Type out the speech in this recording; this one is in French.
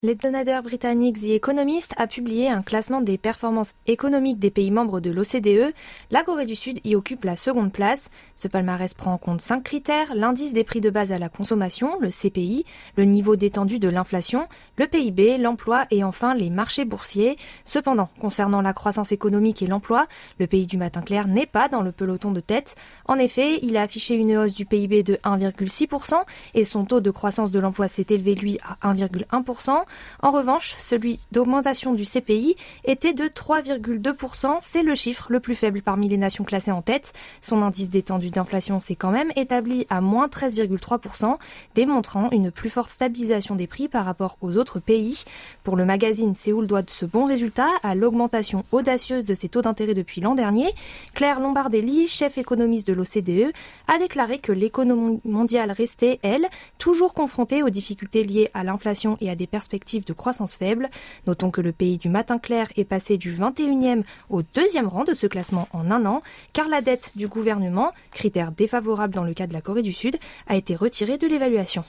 L'hebdomadaire britannique The Economist a publié un classement des performances économiques des pays membres de l'OCDE. La Corée du Sud y occupe la seconde place. Ce palmarès prend en compte 5 critères: l'indice des prix de base à la consommation, le CPI, le niveau détendu de l'inflation, le PIB, l'emploi et enfin les marchés boursiers. Cependant, concernant la croissance économique et l'emploi, le pays du matin clair n'est pas dans le peloton de tête. En effet, il a affiché une hausse du PIB de 1,6% et son taux de croissance de l'emploi s'est élevé lui à 1,1%. En revanche, celui d'augmentation du CPI était de 3,2%, c'est le chiffre le plus faible parmi les nations classées en tête. Son indice détendu d'inflation s'est quand même établi à moins 13,3%, démontrant une plus forte stabilisation des prix par rapport aux autres pays. Pour le magazine, Séoul doit ce bon résultat à l'augmentation audacieuse de ses taux d'intérêt depuis l'an dernier. Claire Lombardelli, chef économiste de l'OCDE, a déclaré que l'économie mondiale restait, elle, toujours confrontée aux difficultés liées à l'inflation et à des perspectives de croissance faible. Notons que le pays du matin clair est passé du 21e au 2e rang de ce classement en un an, car la dette du gouvernement, critère défavorable dans le cas de la Corée du Sud, a été retirée de l'évaluation.